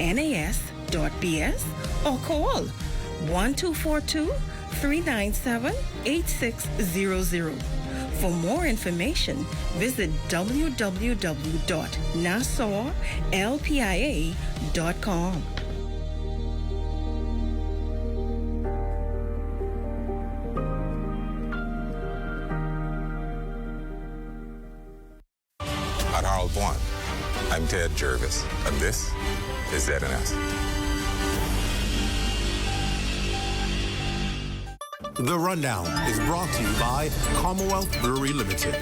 nas.bs or call 1242-397-8600. For more information, visit www.nassauLPIA.com. On Harold One, I'm Ted Jervis, and this is ZNS. The Rundown is brought to you by Commonwealth Brewery Limited.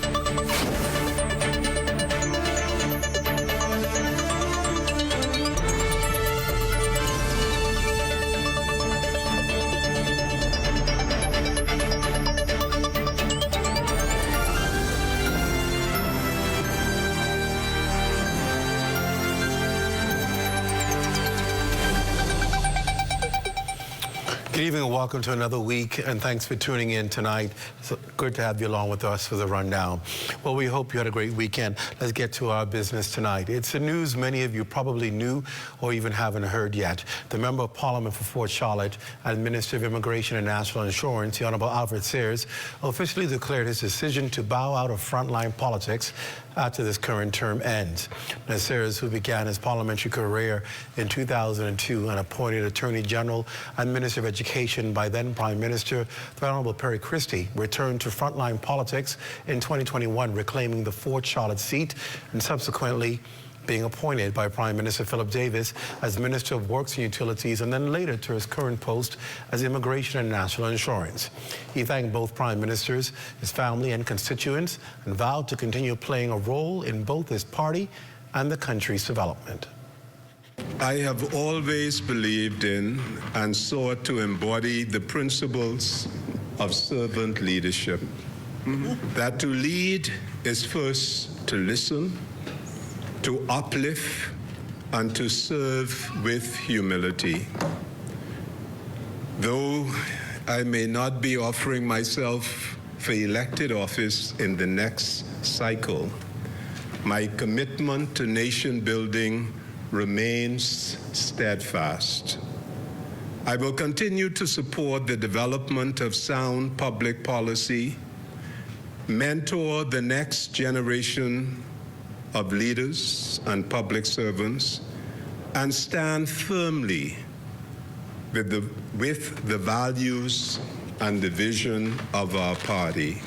Good evening and welcome to another week, and thanks for tuning in tonight. It's good to have you along with us for the Rundown. Well, we hope you had a great weekend. Let's get to our business tonight. It's the news many of you probably knew or even haven't heard yet. The Member of Parliament for Fort Charlotte and Minister of Immigration and National Insurance, the Honorable Alfred Sears, officially declared his decision to bow out of frontline politics after this current term ends. Now, Sears, who began his parliamentary career in 2002 and appointed Attorney General and Minister of Education by then Prime Minister, the Honorable Perry Christie, returned to frontline politics in 2021, reclaiming the Fort Charlotte seat and subsequently being appointed by Prime Minister Philip Davis as Minister of Works and Utilities, and then later to his current post as Immigration and National Insurance. He thanked both Prime Ministers, his family and constituents, and vowed to continue playing a role in both his party and the country's development. I have always believed in and sought to embody the principles of servant leadership. That to lead is first to listen, to uplift, and to serve with humility. Though I may not be offering myself for elected office in the next cycle, my commitment to nation building remains steadfast. I will continue to support the development of sound public policy, mentor the next generation of leaders and public servants, and stand firmly with the values and the vision of our party.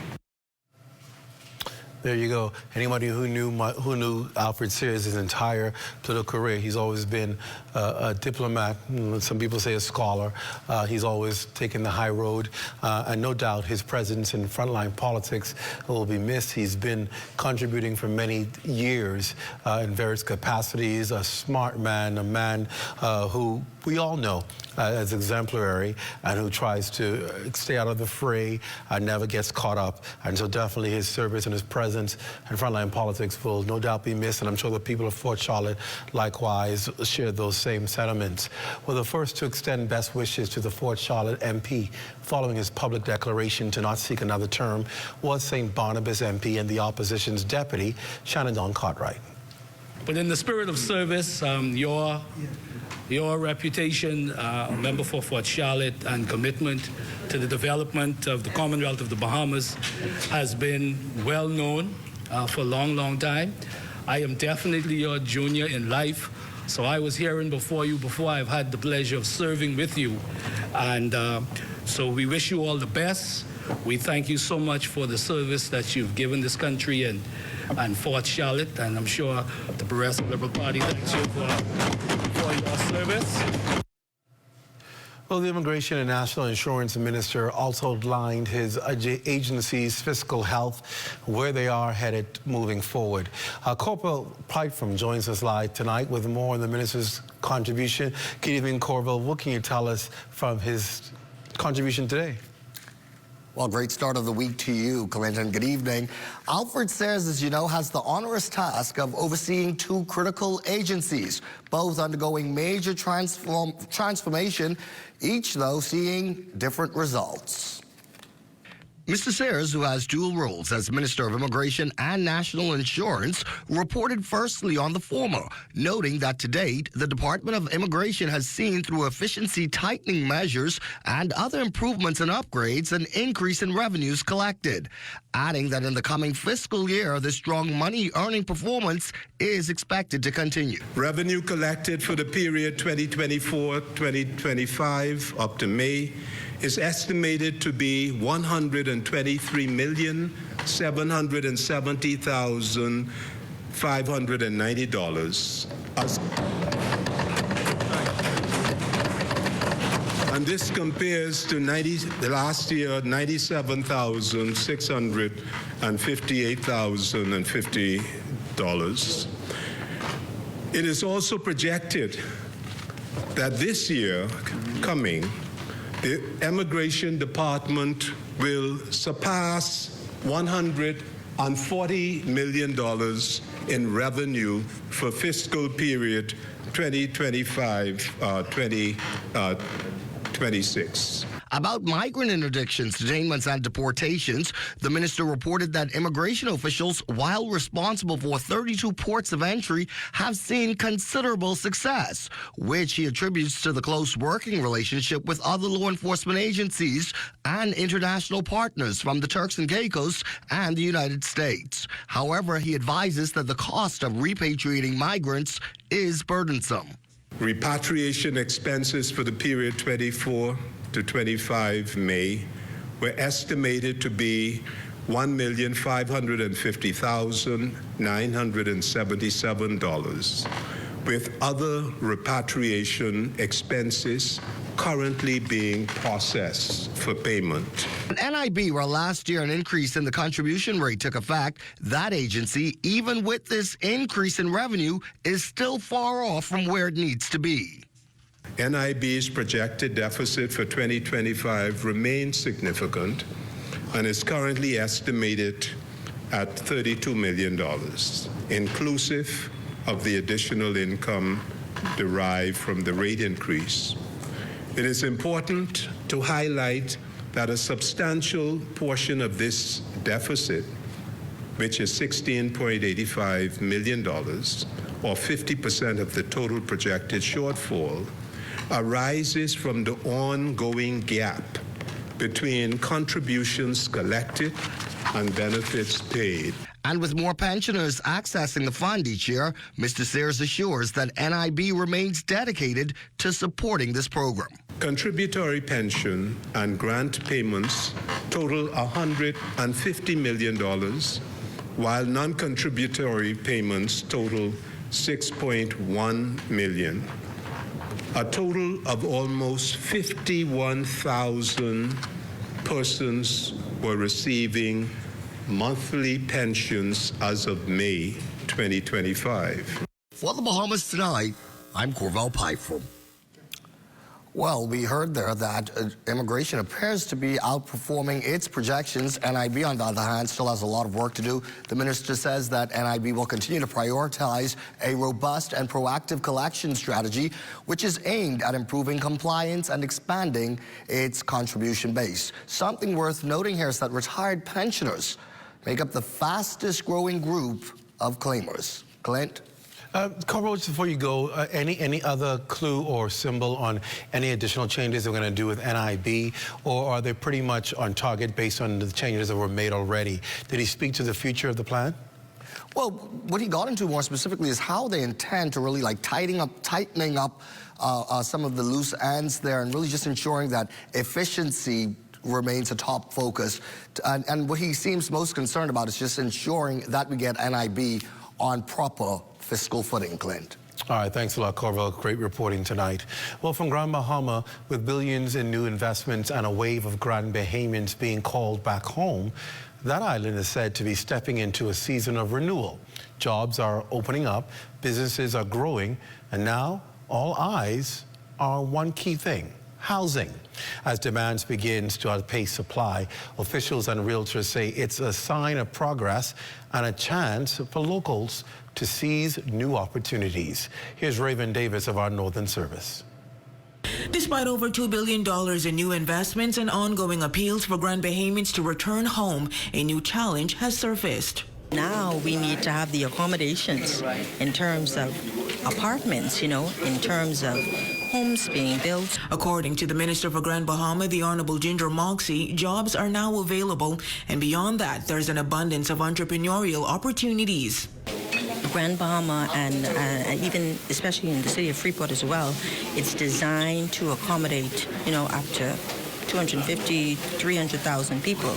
There you go. Anybody who knew Alfred Sears his entire political career, he's always been a diplomat. Some people say a scholar. He's always taken the high road, and no doubt his presence in frontline politics will be missed. He's been contributing for many years in various capacities. A smart man, a man who we all know as exemplary, and who tries to stay out of the fray and never gets caught up. And so definitely his service and his presence in frontline politics will no doubt be missed, and I'm sure the people of Fort Charlotte likewise share those same sentiments. Well, the first to extend best wishes to the Fort Charlotte MP following his public declaration to not seek another term was St. Barnabas MP and the opposition's deputy, Shannon Dawn Cartwright. But in the spirit of service, your reputation, member for Fort Charlotte, and commitment to the development of the Commonwealth of the Bahamas has been well known for a long, long time. I am definitely your junior in life, so I was hearing before you before I've had the pleasure of serving with you. And so we wish you all the best. We thank you so much for the service that you've given this country and Fort Charlotte, and I'm sure the Progressive Liberal Party thanks you for your service. Well, the Immigration and National Insurance Minister also outlined his agency's fiscal health, where they are headed moving forward. Corporal Pipefrom joins us live tonight with more on the minister's contribution. Good evening, Corporal. What can you tell us from his contribution today? Well, great start of the week to you, Clint, and good evening. Alfred Sears, as you know, has the onerous task of overseeing two critical agencies, both undergoing major transformation, each, though, seeing different results. Mr. Sears, who has dual roles as Minister of Immigration and National Insurance, reported firstly on the former, noting that to date, the Department of Immigration has seen through efficiency tightening measures and other improvements and upgrades an increase in revenues collected, adding that in the coming fiscal year, the strong money-earning performance is expected to continue. Revenue collected for the period 2024-2025 up to May is estimated to be $123,770,590. And this compares to last year, $97,658,050. It is also projected that this year coming, the Immigration Department will surpass $140 million in revenue for fiscal period 2025-2026. About migrant interdictions, detainments, and deportations, the minister reported that immigration officials, while responsible for 32 ports of entry, have seen considerable success, which he attributes to the close working relationship with other law enforcement agencies and international partners from the Turks and Caicos and the United States. However, he advises that the cost of repatriating migrants is burdensome. Repatriation expenses for the period 24 to 25 May were estimated to be $1,550,977, with other repatriation expenses currently being processed for payment. An NIB, where last year an increase in the contribution rate took effect, that agency, even with this increase in revenue, is still far off from where it needs to be. NIB's projected deficit for 2025 remains significant and is currently estimated at $32 million, inclusive of the additional income derived from the rate increase. It is important to highlight that a substantial portion of this deficit, which is $16.85 million, or 50% of the total projected shortfall, arises from the ongoing gap between contributions collected and benefits paid. And with more pensioners accessing the fund each year, Mr. Sears assures that NIB remains dedicated to supporting this program. Contributory pension and grant payments total $150 million, while non-contributory payments total $6.1 million. A total of almost 51,000 persons were receiving monthly pensions as of May 2025. For the Bahamas Tonight, I'm Corval Pfeiffer. Well, we heard there that immigration appears to be outperforming its projections. NIB, on the other hand, still has a lot of work to do. The minister says that NIB will continue to prioritize a robust and proactive collection strategy, which is aimed at improving compliance and expanding its contribution base. Something worth noting here is that retired pensioners make up the fastest growing group of claimers. Clint? Corval, before you go, any other clue or symbol on any additional changes they're going to do with NIB, or are they pretty much on target based on the changes that were made already? Did he speak to the future of the plan? Well, what he got into more specifically is how they intend to really tightening up some of the loose ends there and really just ensuring that efficiency remains a top focus. And what he seems most concerned about is just ensuring that we get NIB on proper fiscal footing, Clint. All right, thanks a lot, Corval. Great reporting tonight. Well, from Grand Bahama, with billions in new investments and a wave of Grand Bahamians being called back home, that island is said to be stepping into a season of renewal. Jobs are opening up, businesses are growing, and now all eyes are on one key thing: housing. As demand begins to outpace supply, officials and realtors say it's a sign of progress and a chance for locals to seize new opportunities. Here's Raven Davis of our Northern Service. Despite over $2 billion in new investments and ongoing appeals for Grand Bahamians to return home, a new challenge has surfaced. Now we need to have the accommodations in terms of apartments, in terms of homes being built. According to the Minister for Grand Bahama, the Honorable Ginger Moxie, jobs are now available, and beyond that, there's an abundance of entrepreneurial opportunities. Grand Bahama and even especially in the city of Freeport as well, it's designed to accommodate, up to 250, 300,000 people.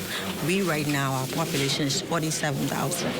We right now, our population is 47,000,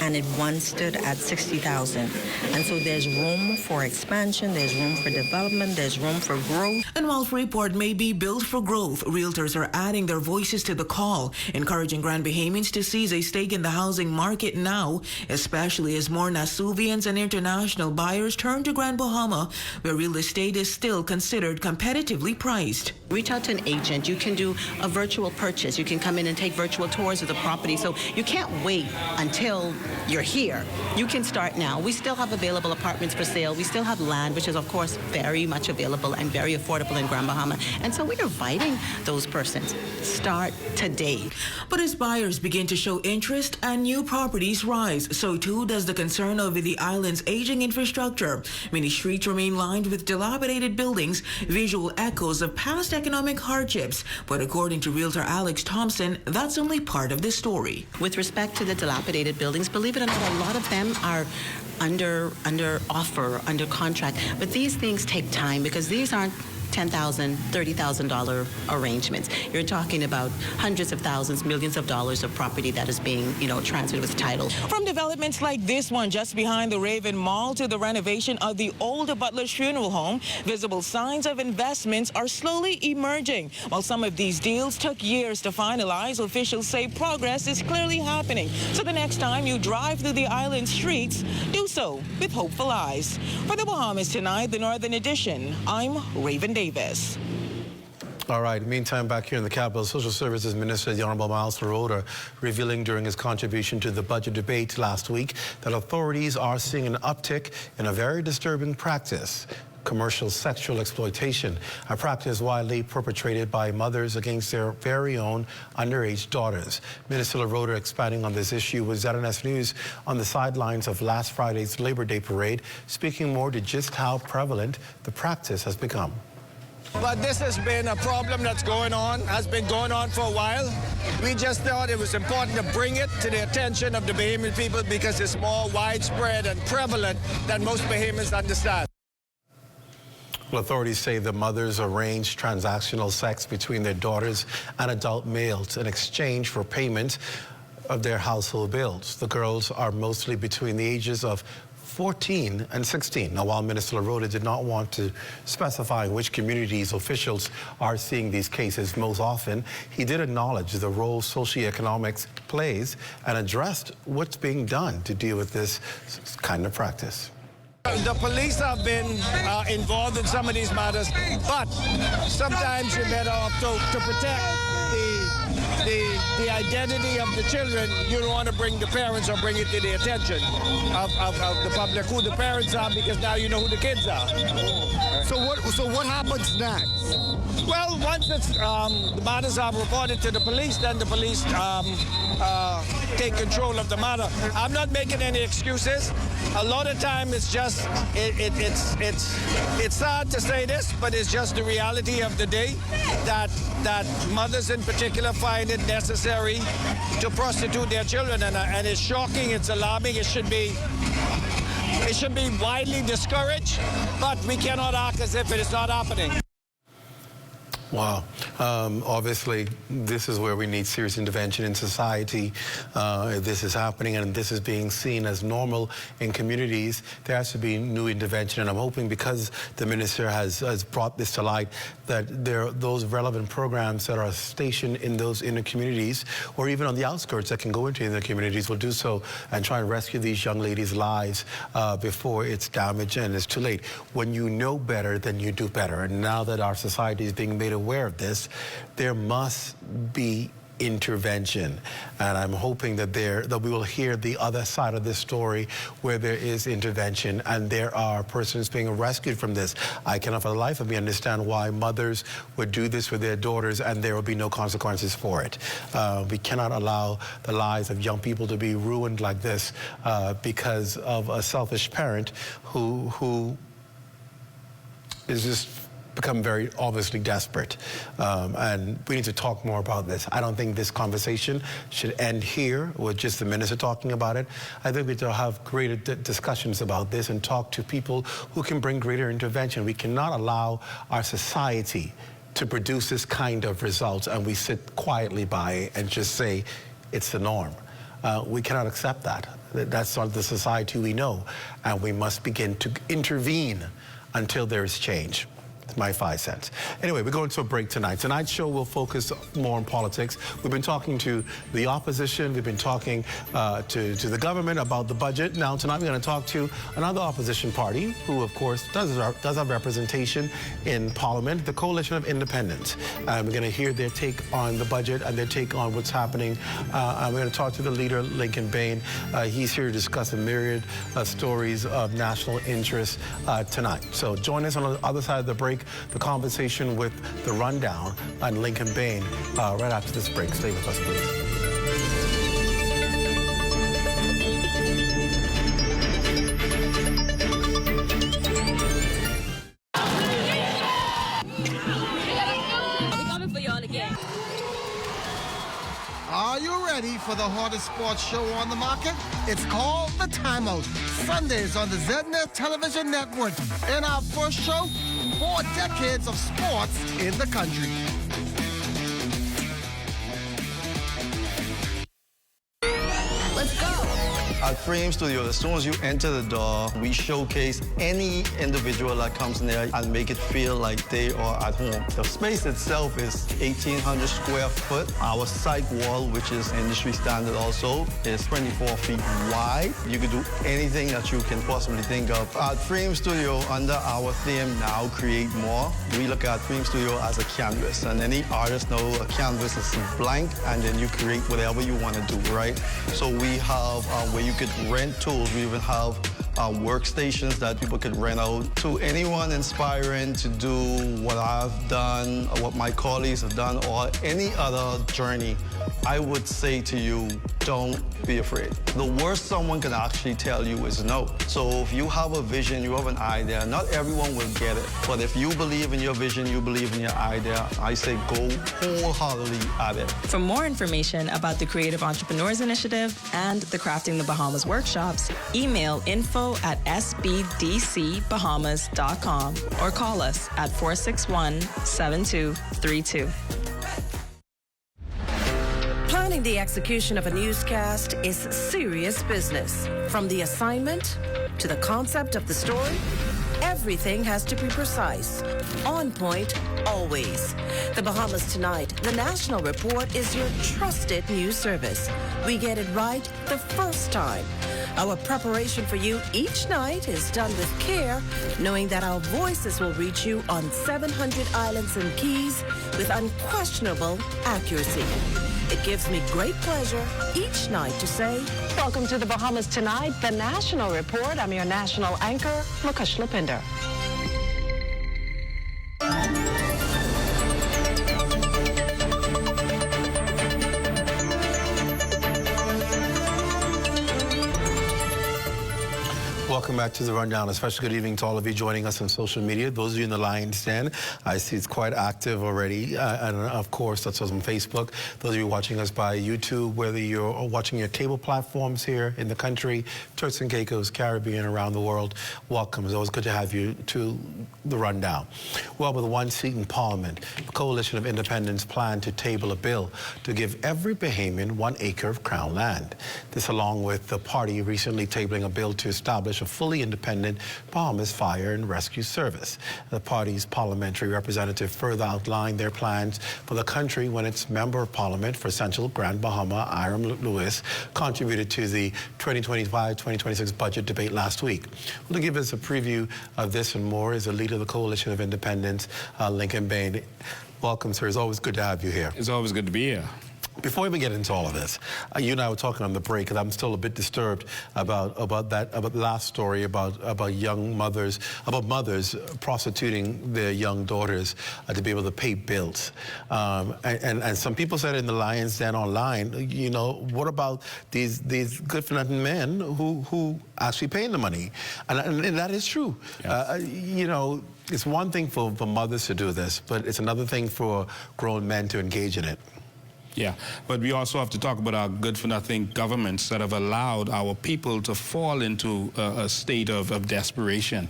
and it once stood at 60,000. And so there's room for expansion, there's room for development, there's room for growth. And while Freeport may be built for growth, realtors are adding their voices to the call, encouraging Grand Bahamians to seize a stake in the housing market now, especially as more Nasuvians and international buyers turn to Grand Bahama, where real estate is still considered competitively priced. Reach out to an agent. You can do a virtual purchase. You can come in and take virtual tours of the property. So you can't wait until you're here. You can start now. We still have available apartments for sale. We still have land, which is, of course, very much available and very affordable in Grand Bahama. And so we're inviting those persons. Start today. But as buyers begin to show interest and new properties rise, so too does the concern over the island's aging infrastructure. Many streets remain lined with dilapidated buildings, visual echoes of past economic hardships. But according to Realtor Alex Thompson, that's only part of the story. With respect to the dilapidated buildings, believe it or not, a lot of them are under offer, under contract. But these things take time because these aren't $10,000, $30,000 arrangements. You're talking about hundreds of thousands, millions of dollars of property that is being, transferred with title. From developments like this one just behind the Raven Mall to the renovation of the old Butler's Funeral Home, visible signs of investments are slowly emerging. While some of these deals took years to finalize, officials say progress is clearly happening. So the next time you drive through the island streets, do so with hopeful eyes. For the Bahamas Tonight, the Northern Edition, I'm Raven Davis. All right. Meantime, back here in the Capitol, Social Services Minister, the Honorable Miles Roeder, revealing during his contribution to the budget debate last week that authorities are seeing an uptick in a very disturbing practice: commercial sexual exploitation, a practice widely perpetrated by mothers against their very own underage daughters. Minister Roeder, expanding on this issue, was at ZNS News on the sidelines of last Friday's Labor Day parade, speaking more to just how prevalent the practice has become. But this has been a problem that's has been going on for a while. We just thought it was important to bring it to the attention of the Bahamian people because it's more widespread and prevalent than most Bahamians understand. Well, authorities say the mothers arrange transactional sex between their daughters and adult males in exchange for payment of their household bills. The girls are mostly between the ages of 14 and 16. Now, while Minister Roeder did not want to specify which communities officials are seeing these cases most often, he did acknowledge the role socioeconomics plays and addressed what's being done to deal with this kind of practice. The police have been involved in some of these matters, but sometimes you're better off to protect the identity of the children. You don't want to bring the parents or bring it to the attention of the public who the parents are, because now you know who the kids are. So what happens next? Well, once it's, the matters are reported to the police, then the police take control of the matter. I'm not making any excuses. A lot of time it's just, it's sad to say this, but it's just the reality of the day that mothers in particular find it necessary to prostitute their children, and it's shocking, it's alarming, it should be widely discouraged, but we cannot act as if it is not happening. Wow. Obviously, this is where we need serious intervention in society. If this is happening and this is being seen as normal in communities, there has to be new intervention. And I'm hoping, because the minister has brought this to light, that those relevant programs that are stationed in those inner communities, or even on the outskirts that can go into inner communities, will do so and try and rescue these young ladies' lives before it's damaged and it's too late. When you know better, then you do better. And now that our society is being made aware of this, there must be intervention. And I'm hoping that we will hear the other side of this story where there is intervention and there are persons being rescued from this. I cannot for the life of me understand why mothers would do this with their daughters and there will be no consequences for it. We cannot allow the lives of young people to be ruined like this because of a selfish parent who is just become very obviously desperate. And we need to talk more about this. I don't think this conversation should end here with just the minister talking about it. I think we need to have greater discussions about this and talk to people who can bring greater intervention. We cannot allow our society to produce this kind of results and we sit quietly by and just say it's the norm. We cannot accept that. That's not the society we know. And we must begin to intervene until there is change. My 5 cents. Anyway, we're going to a break tonight. Tonight's show will focus more on politics. We've been talking to the opposition. We've been talking to the government about the budget. Now, tonight we're going to talk to another opposition party who, of course, does have representation in Parliament, the Coalition of Independents. We're going to hear their take on the budget and their take on what's happening. We're going to talk to the leader, Lincoln Bain. He's here to discuss a myriad of stories of national interest tonight. So join us on the other side of the break. The conversation with the rundown on Lincoln Bain right after this break. Stay with us, please. Are you ready for the hardest sports show on the market? It's called The Timeout, Sundays on the ZNet Television Network. In our first show, 4 decades of sports in the country. Let's go. At Frame Studio, as soon as you enter the door, we showcase any individual that comes in there and make it feel like they are at home. The space itself is 1,800 square foot. Our psych wall, which is industry standard also, is 24 feet wide. You can do anything that you can possibly think of. At Frame Studio, under our theme, Now Create More, we look at Frame Studio as a canvas. And any artist know a canvas is blank, and then you create whatever you want to do, right? So we have where you could rent tools. We even have workstations that people could rent out. To anyone inspiring to do what I've done, or what my colleagues have done, or any other journey, I would say to you, don't be afraid. The worst someone can actually tell you is no. So if you have a vision, you have an idea, not everyone will get it. But if you believe in your vision, you believe in your idea, I say go wholeheartedly at it. For more information about the Creative Entrepreneurs Initiative and the Crafting the Bahamas workshops, email info@sbdcbahamas.com or call us at 461-7232. Planning the execution of a newscast is serious business. From the assignment to the concept of the story, everything has to be precise, on point, always. The Bahamas Tonight, the National Report, is your trusted news service. We get it right the first time. Our preparation for you each night is done with care, knowing that our voices will reach you on 700 islands and keys with unquestionable accuracy. It gives me great pleasure each night to say, welcome to the Bahamas Tonight, the National Report. I'm your national anchor, Mukesh Lapinder. Welcome back to the Rundown. A special good evening to all of you joining us on social media. Those of you in the Lion's Den, I see it's quite active already. And of course, that's us on Facebook. Those of you watching us by YouTube, whether you're watching your cable platforms here in the country, Turks and Caicos, Caribbean, around the world, welcome. It's always good to have you to the Rundown. Well, with one seat in Parliament, the Coalition of Independents plan to table a bill to give every Bahamian 1 acre of Crown land. This along with the party recently tabling a bill to establish a fully independent Bahamas Fire and Rescue Service. The party's parliamentary representative further outlined their plans for the country when its Member of Parliament for Central Grand Bahama, Iram Lewis, contributed to the 2025-2026 budget debate last week. Well, to give us a preview of this and more is the leader of the Coalition of Independents, Lincoln Bain. Welcome, sir. It's always good to have you here. It's always good to be here. Before we even get into all of this, you and I were talking on the break, because I'm still a bit disturbed about the last story about young mothers, about mothers prostituting their young daughters to be able to pay bills. And some people said in the Lion's Den online, you know, what about these good-for-nothing men who actually pay the money? And that is true. Yes. You know, it's one thing for mothers to do this, but it's another thing for grown men to engage in it. Yeah, but we also have to talk about our good-for-nothing governments that have allowed our people to fall into a state of desperation.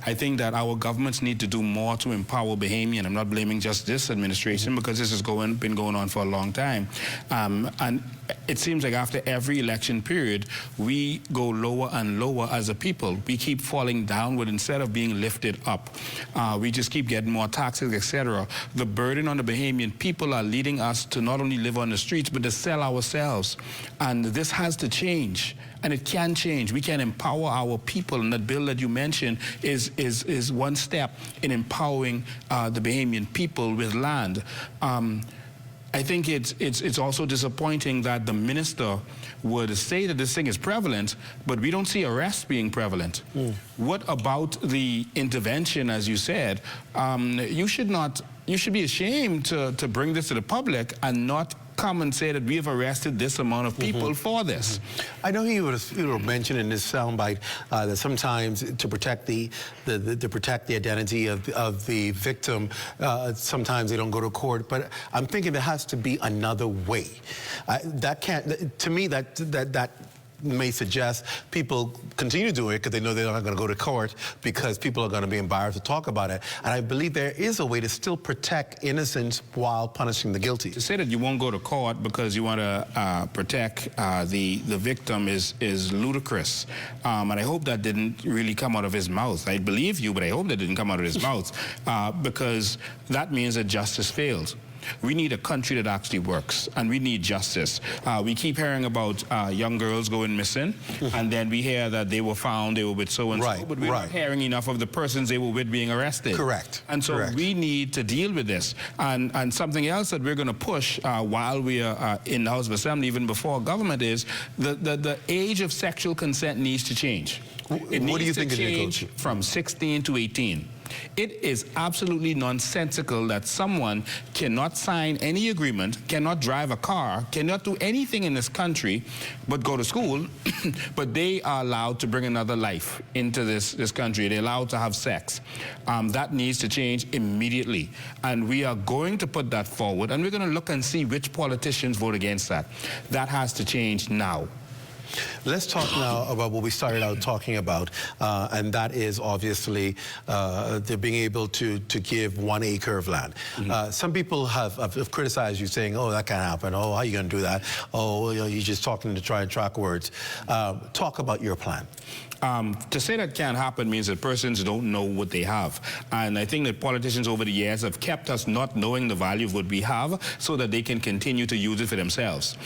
I think that our governments need to do more to empower Bahamian. I'm not blaming just this administration, because this has been going on for a long time. And it seems like after every election period, we go lower and lower as a people. We keep falling downward instead of being lifted up. We just keep getting more taxes, etc. The burden on the Bahamian people are leading us to not only live on the streets, but to sell ourselves. And this has to change. And it can change. We can empower our people, and that bill that you mentioned is one step in empowering the Bahamian people with land. I think it's also disappointing that the minister would say that this thing is prevalent, but we don't see arrests being prevalent. What about the intervention, as you said? You should be ashamed to bring this to the public and not come and say that we have arrested this amount of people for this. I know he would mention in his soundbite that sometimes to protect the identity of the victim, sometimes they don't go to court. But I'm thinking there has to be another way. That can't. To me, that may suggest people continue doing it because they know they're not going to go to court, because people are going to be embarrassed to talk about it. And I believe there is a way to still protect innocence while punishing the guilty. To say that you won't go to court because you want to protect the victim is ludicrous. And I hope that didn't really come out of his mouth. I believe you, but I hope that didn't come out of his mouth, because that means that justice fails. We need a country that actually works, and we need justice. We keep hearing about young girls going missing, and then we hear that they were found, they were with so-and-so, but we're not hearing enough of the persons they were with being arrested. Correct. And so we need to deal with this. And something else that we're going to push while we are in the House of Assembly, even before government, is the age of sexual consent needs to change. What do you think it needs to change from 16 to 18. It is absolutely nonsensical that someone cannot sign any agreement, cannot drive a car, cannot do anything in this country but go to school, but they are allowed to bring another life into this country. They're allowed to have sex. That needs to change immediately. And we are going to put that forward, and we're going to look and see which politicians vote against that. That has to change now. Let's talk now about what we started out talking about, and that is obviously they're being able to give 1 acre of land. Some people have criticized you, saying, oh, that can't happen. Oh, how are you going to do that? Oh, you know, you're just talking to try and track words. Talk about your plan. To say that can't happen means that persons don't know what they have. And I think that politicians over the years have kept us not knowing the value of what we have so that they can continue to use it for themselves.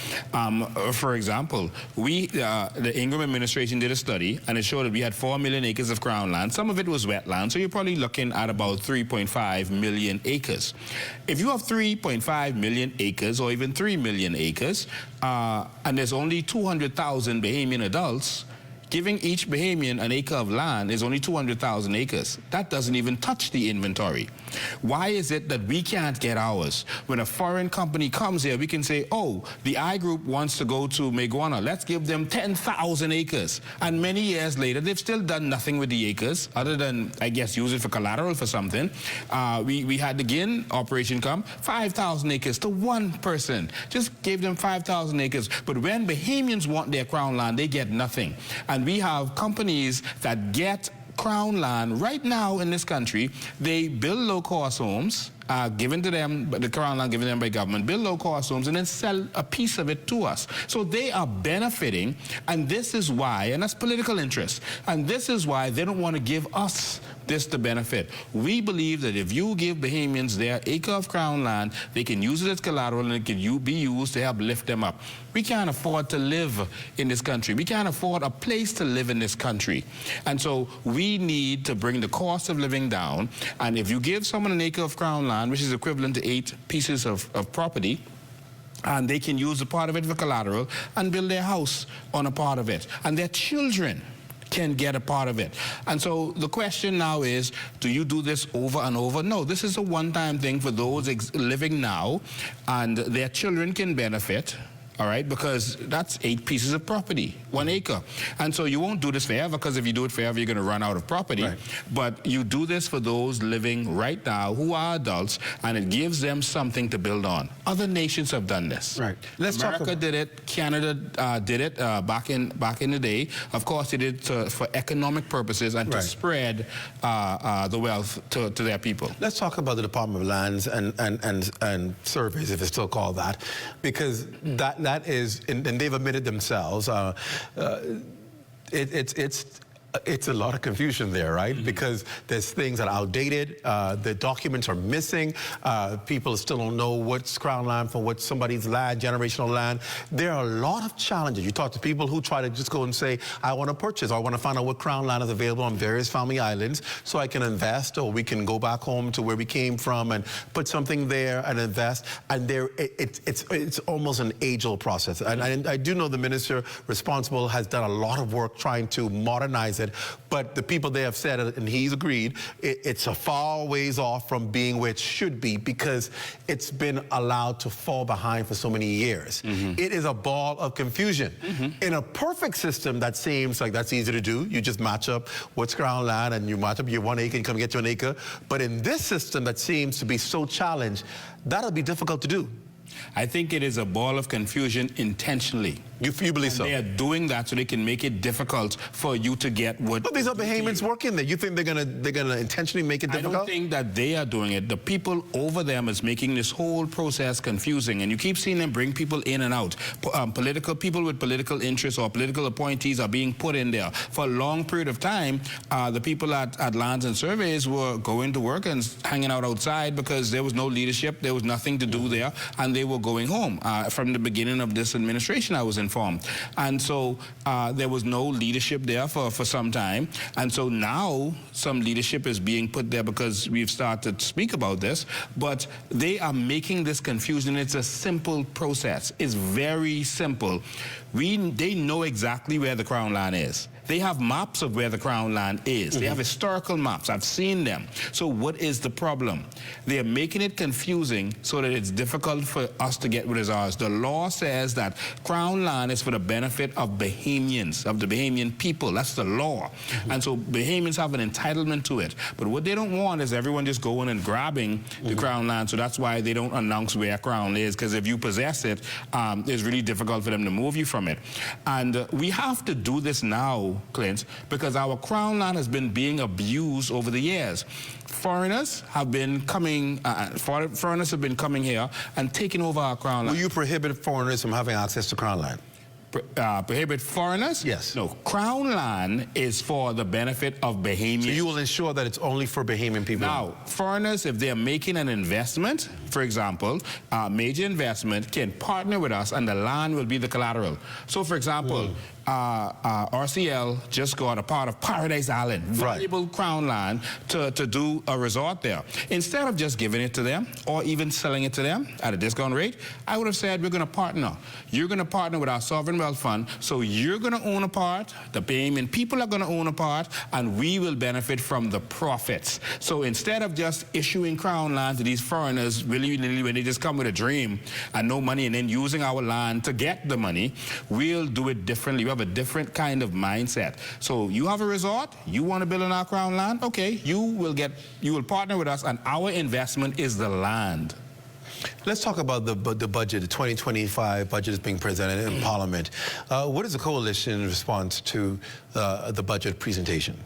For example, the Ingram administration did a study, and it showed that we had 4 million acres of crown land. Some of it was wetland, so you're probably looking at about 3.5 million acres. If you have 3.5 million acres or even 3 million acres, and there's only 200,000 Bahamian adults, giving each Bahamian an acre of land is only 200,000 acres. That doesn't even touch the inventory. Why is it that we can't get ours? When a foreign company comes here, we can say, oh, the I group wants to go to Meguana. Let's give them 10,000 acres. And many years later, they've still done nothing with the acres, other than, I guess, use it for collateral for something. We had the Gin operation come, 5,000 acres to one person. Just gave them 5,000 acres. But when Bahamians want their crown land, they get nothing. And we have companies that get crown land right now in this country. They build low-cost homes, given to them, the crown land given to them by government, build low-cost homes, and then sell a piece of it to us. So they are benefiting, and this is why, and that's political interest, and this is why they don't want to give us this to benefit. We believe that if you give Bahamians their acre of crown land, they can use it as collateral, and it can be used to help lift them up. We can't afford to live in this country. We can't afford a place to live in this country. And so we need to bring the cost of living down. And if you give someone an acre of crown land, which is equivalent to 8 pieces of property, And they can use a part of it for collateral and build their house on a part of it. And their children can get a part of it. And so the question now is, do you do this over and over? No, this is a one-time thing for those living now, and their children can benefit. All right, because that's 8 pieces of property, 1 acre. And so you won't do this forever, because if you do it forever, you're going to run out of property. Right. But you do this for those living right now who are adults, and it gives them something to build on. Other nations have done this. Right. America did it. Canada did it back in the day. Of course, they did it for economic purposes and to spread the wealth to their people. Let's talk about the Department of Lands and Surveys, if it's still called that, because that is, and they've admitted themselves, it's a lot of confusion there, right? Because there's things that are outdated, the documents are missing, people still don't know what's Crown land for what's somebody's land, generational land. There are a lot of challenges. You talk to people who try to just go and say, I want to purchase, or I want to find out what Crown land is available on various family islands so I can invest, or we can go back home to where we came from and put something there and invest. And it's almost an age-old process. And I do know the minister responsible has done a lot of work trying to modernize it, but the people they have said, and he's agreed, it's a far ways off from being where it should be, because it's been allowed to fall behind for so many years. It is a ball of confusion. In a perfect system, that seems like that's easy to do. You just match up what's Crown land and you match up your 1 acre and come get you 1 acre. But in this system that seems to be so challenged, that'll be difficult to do. I think it is a ball of confusion intentionally. You believe so? They are doing that so they can make it difficult for you to get what. But these are Bahamians working there. You think they're gonna intentionally make it difficult? I don't think that they are doing it. The people over them is making this whole process confusing, and you keep seeing them bring people in and out. Political people with political interests or political appointees are being put in there. For a long period of time, the people at Lands and Surveys were going to work and hanging out outside because there was no leadership, there was nothing to do there, and they were going home. From the beginning of this administration, I was informed. And so there was no leadership there for some time. And so now some leadership is being put there because we've started to speak about this. But they are making this confusion. It's a simple process. It's very simple. They know exactly where the Crown land is. They have maps of where the Crown land is. They have historical maps. I've seen them. So what is the problem? They're making it confusing so that it's difficult for us to get what is ours. The law says that Crown land is for the benefit of Bahamians, of the Bahamian people. That's the law. And so Bahamians have an entitlement to it. But what they don't want is everyone just going and grabbing the Crown land. So that's why they don't announce where Crown is, because if you possess it, it's really difficult for them to move you from it. And we have to do this now, Clint, because our Crown land has been being abused over the years. Foreigners have been coming. Foreigners have been coming here and taking over our Crown land. Will you prohibit foreigners from having access to Crown land? Prohibit foreigners? Yes. No, Crown land is for the benefit of Bahamians. So you will ensure that it's only for Bahamian people? Now, foreigners, if they're making an investment, for example, major investment, can partner with us and the land will be the collateral. So, for example, RCL just got a part of Paradise Island, valuable Crown land, to do a resort there. Instead of just giving it to them or even selling it to them at a discount rate, I would have said, we're going to partner. You're going to partner with our Sovereign Wealth Fund, so you're going to own a part, the Bahamian people are going to own a part, and we will benefit from the profits. So instead of just issuing Crown land to these foreigners, really, when they just come with a dream and no money and then using our land to get the money, we'll do it differently. We have a different kind of mindset. So you have a resort, you want to build on our Crown land, okay, you will partner with us, and our investment is the land. Let's talk about the budget. The 2025 budget is being presented in Parliament. What is the coalition response to the budget presentation?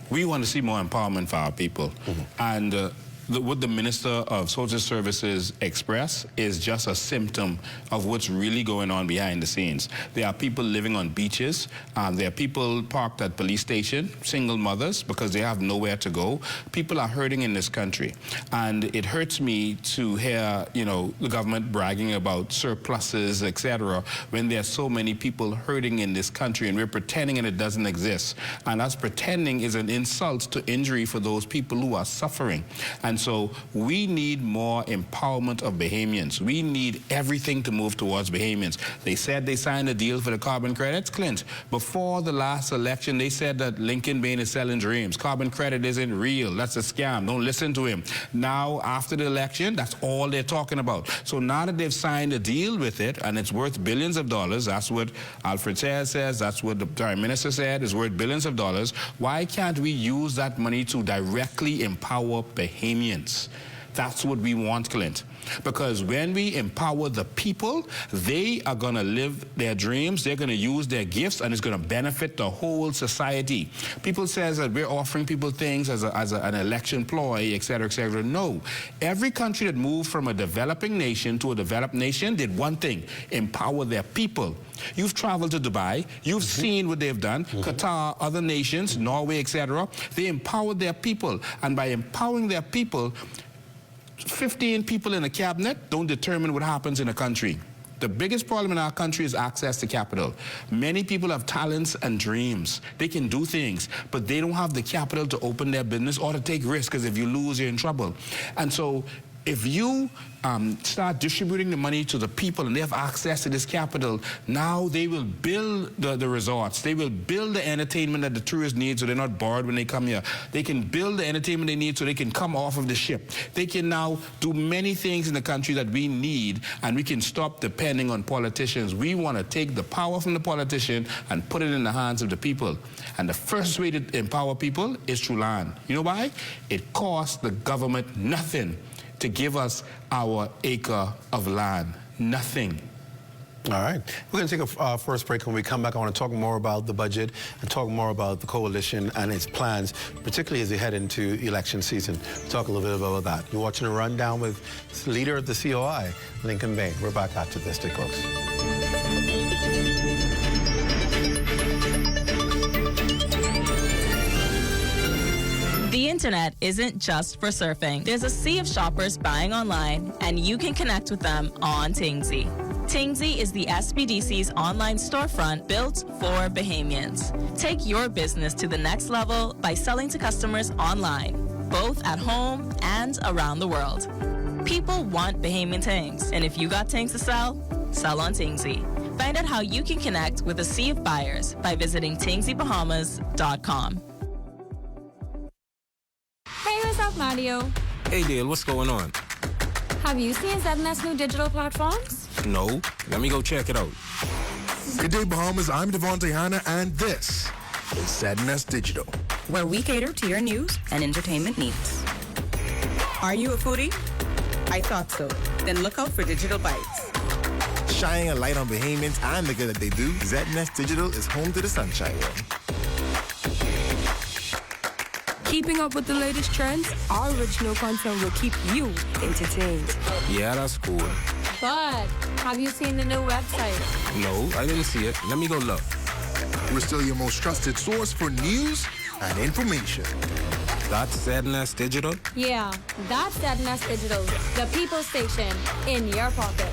We want to see more empowerment for our people. And what the Minister of Social Services expressed is just a symptom of what's really going on behind the scenes. There are people living on beaches. There are people parked at police stations, single mothers, because they have nowhere to go. People are hurting in this country. And it hurts me to hear, the government bragging about surpluses, etc., when there are so many people hurting in this country and we're pretending and it doesn't exist. And us pretending is an insult to injury for those people who are suffering. And And so we need more empowerment of Bahamians. We need everything to move towards Bahamians. They said they signed a deal for the carbon credits, Clint. Before the last election, they said that Lincoln Bain is selling dreams. Carbon credit isn't real. That's a scam. Don't listen to him. Now, after the election, that's all they're talking about. So now that they've signed a deal with it, and it's worth billions of dollars, that's what Alfred Sears says, that's what the Prime Minister said, it's worth billions of dollars, why can't we use that money to directly empower Bahamians? That's what we want, Clint. Because when we empower the people, they are going to live their dreams, they're going to use their gifts, and it's going to benefit the whole society. People say that we're offering people things as an election ploy, et cetera, et cetera. No. Every country that moved from a developing nation to a developed nation did one thing: empower their people. You've traveled to Dubai, you've seen what they've done, Qatar, other nations, Norway, et cetera. They empowered their people, and by empowering their people, 15 people in a cabinet don't determine what happens in a country. The biggest problem in our country is access to capital. Many people have talents and dreams. They can do things, but they don't have the capital to open their business or to take risks, because if you lose, you're in trouble. And so if you start distributing the money to the people and they have access to this capital, now they will build the resorts. They will build the entertainment that the tourists need so they're not bored when they come here. They can build the entertainment they need so they can come off of the ship. They can now do many things in the country that we need, and we can stop depending on politicians. We want to take the power from the politician and put it in the hands of the people. And the first way to empower people is through land. You know why? It costs the government nothing to give us our acre of land. Nothing. All right. We're going to take a first break. When we come back, I want to talk more about the budget and talk more about the coalition and its plans, particularly as we head into election season. Talk a little bit about that. You're watching a rundown with leader of the COI, Lincoln Bain. We're back after this. Stay close. The internet isn't just for surfing. There's a sea of shoppers buying online, and you can connect with them on Tingsy. Tingsy is the SBDC's online storefront built for Bahamians. Take your business to the next level by selling to customers online, both at home and around the world. People want Bahamian things, and if you got things to sell, sell on Tingsy. Find out how you can connect with a sea of buyers by visiting TingsyBahamas.com. Hey, what's up, Mario? Hey, Dale, what's going on? Have you seen ZNS new digital platforms? No. Let me go check it out. Good day, Bahamas. I'm Devontae Hanna, and this is ZNS Digital, where we cater to your news and entertainment needs. Are you a foodie? I thought so. Then look out for Digital Bites. Shining a light on Bahamians and the good that they do, ZNS Digital is home to the Sunshine Room. Keeping up with the latest trends, our original content will keep you entertained. Yeah, that's cool. But have you seen the new website? No, I didn't see it. Let me go look. We're still your most trusted source for news and information. That's ZNS Digital? Yeah, that's ZNS Digital, the people station in your pocket.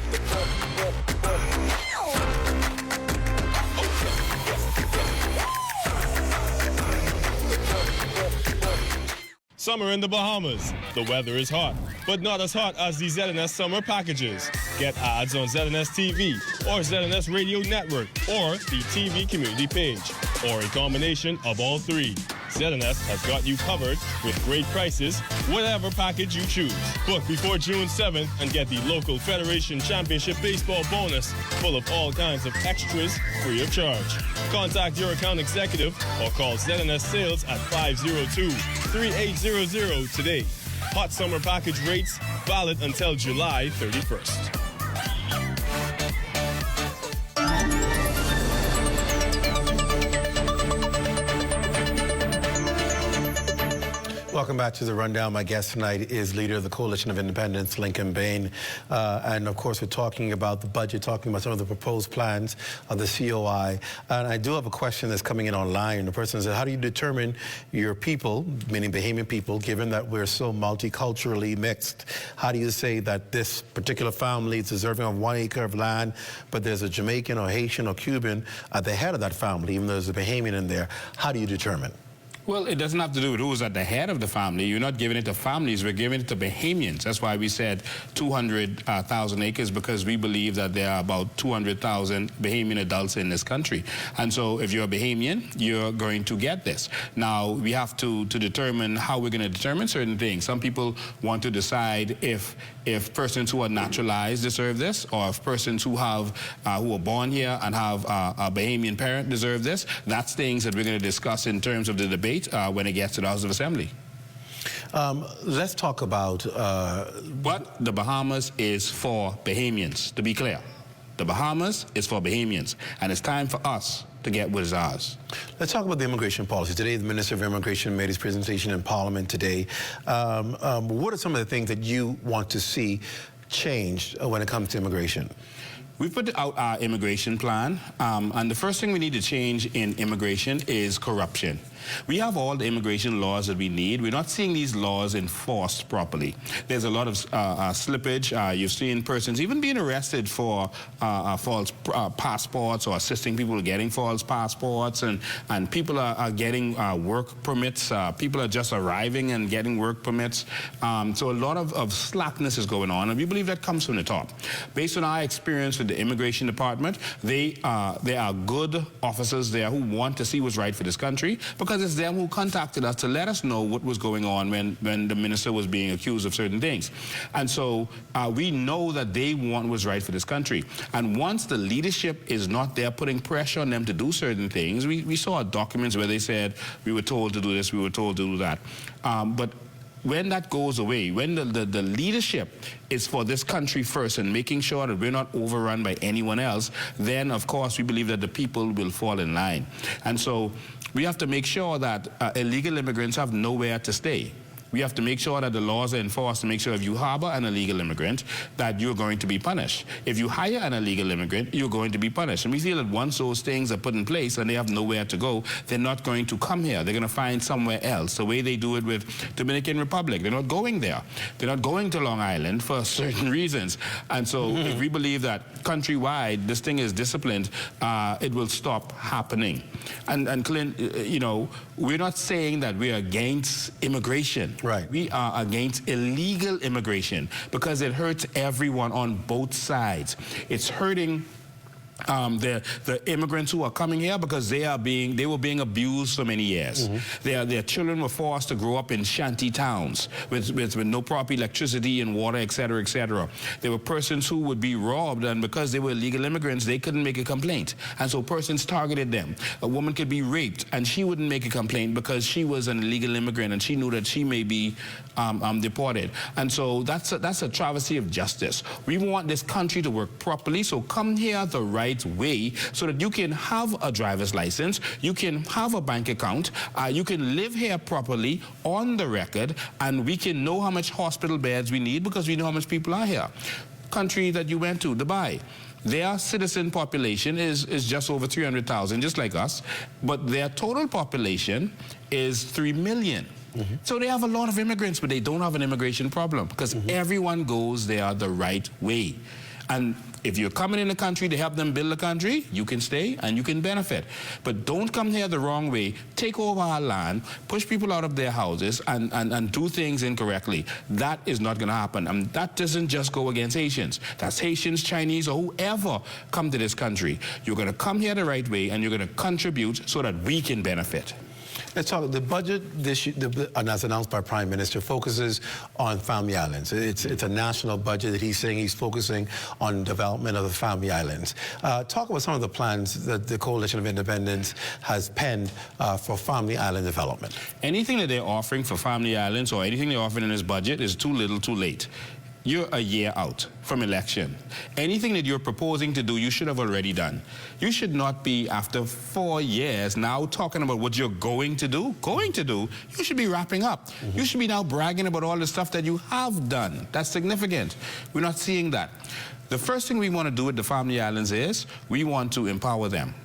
Summer in the Bahamas. The weather is hot, but not as hot as the ZNS summer packages. Get ads on ZNS TV or ZNS Radio Network or the TV community page, or a combination of all three. ZNS has got you covered with great prices, whatever package you choose. Book before June 7th and get the local Federation Championship Baseball bonus full of all kinds of extras free of charge. Contact your account executive or call ZNS Sales at 502-3800 today. Hot summer package rates valid until July 31st. Welcome back to the Rundown. My guest tonight is leader of the Coalition of Independents, Lincoln Bain. And of course, we're talking about the budget, talking about some of the proposed plans of the COI. And I do have a question that's coming in online. The person says, how do you determine your people, meaning Bahamian people, given that we're so multiculturally mixed? How do you say that this particular family is deserving of 1 acre of land, but there's a Jamaican or Haitian or Cuban at the head of that family, even though there's a Bahamian in there? How do you determine? Well, it doesn't have to do with who's at the head of the family. You're not giving it to families, we're giving it to Bahamians. That's why we said 200,000 acres, because we believe that there are about 200,000 Bahamian adults in this country. And so if you're a Bahamian, you're going to get this. Now, we have to determine how we're going to determine certain things. Some people want to decide if persons who are naturalized deserve this, or if persons who are born here and have a Bahamian parent deserve this. That's things that we're going to discuss in terms of the debate when it gets to the House of Assembly. Let's talk about... But the Bahamas is for Bahamians, to be clear. The Bahamas is for Bahamians, and it's time for us to get what is ours. Let's talk about the immigration policy. Today, the Minister of Immigration made his presentation in Parliament today. What are some of the things that you want to see changed when it comes to immigration? We put out our immigration plan, and the first thing we need to change in immigration is corruption. We have all the immigration laws that we need. We're not seeing these laws enforced properly. There's a lot of slippage. You've seen persons even being arrested for false passports, or assisting people getting false passports, and people are getting work permits. People are just arriving and getting work permits. So a lot of slackness is going on, and we believe that comes from the top. Based on our experience with the Immigration Department, there are good officers there who want to see what's right for this country, because it's them who contacted us to let us know what was going on when the minister was being accused of certain things. And so we know that they want what's right for this country. And once the leadership is not there putting pressure on them to do certain things, we saw documents where they said, we were told to do this, we were told to do that. But when that goes away, when the leadership is for this country first and making sure that we're not overrun by anyone else, then of course we believe that the people will fall in line. And so we have to make sure that illegal immigrants have nowhere to stay. We have to make sure that the laws are enforced to make sure if you harbor an illegal immigrant, that you're going to be punished. If you hire an illegal immigrant, you're going to be punished. And we feel that once those things are put in place and they have nowhere to go, they're not going to come here. They're going to find somewhere else. The way they do it with Dominican Republic, they're not going there. They're not going to Long Island for certain reasons. And so if we believe that countrywide this thing is disciplined, it will stop happening. And Clint, you know, we're not saying that we're against immigration. Right. We are against illegal immigration because it hurts everyone on both sides. It's hurting the immigrants who are coming here because they were being abused for many years. Their children were forced to grow up in shanty towns with no proper electricity and water, etc., etc. There were persons who would be robbed, and because they were illegal immigrants, they couldn't make a complaint. And so persons targeted them. A woman could be raped, and she wouldn't make a complaint because she was an illegal immigrant, and she knew that she may be deported. And so that's a travesty of justice. We want this country to work properly, so come here the right way so that you can have a driver's license, you can have a bank account, you can live here properly on the record, and we can know how much hospital beds we need because we know how much people are here. Country that you went to, Dubai, their citizen population is just over 300,000, just like us, but their total population is 3 million. So they have a lot of immigrants, but they don't have an immigration problem because everyone goes there the right way. And if you're coming in the country to help them build the country, you can stay and you can benefit. But don't come here the wrong way, take over our land, push people out of their houses, and do things incorrectly. That is not going to happen. And that doesn't just go against Haitians. That's Haitians, Chinese, or whoever come to this country. You're going to come here the right way, and you're going to contribute so that we can benefit. Let's talk. The budget this year, as announced by Prime Minister, focuses on family islands. It's a national budget that he's saying he's focusing on development of the family islands. Talk about some of the plans that the Coalition of Independents has penned for family island development. Anything that they're offering for family islands or anything they're offering in this budget is too little, too late. You're a year out from election. Anything that you're proposing to do, you should have already done. You should not be, after 4 years, now talking about what you're going to do. You should be wrapping up. You should be now bragging about all the stuff that you have done. That's significant. We're not seeing that. The first thing we want to do with the family islands is we want to empower them.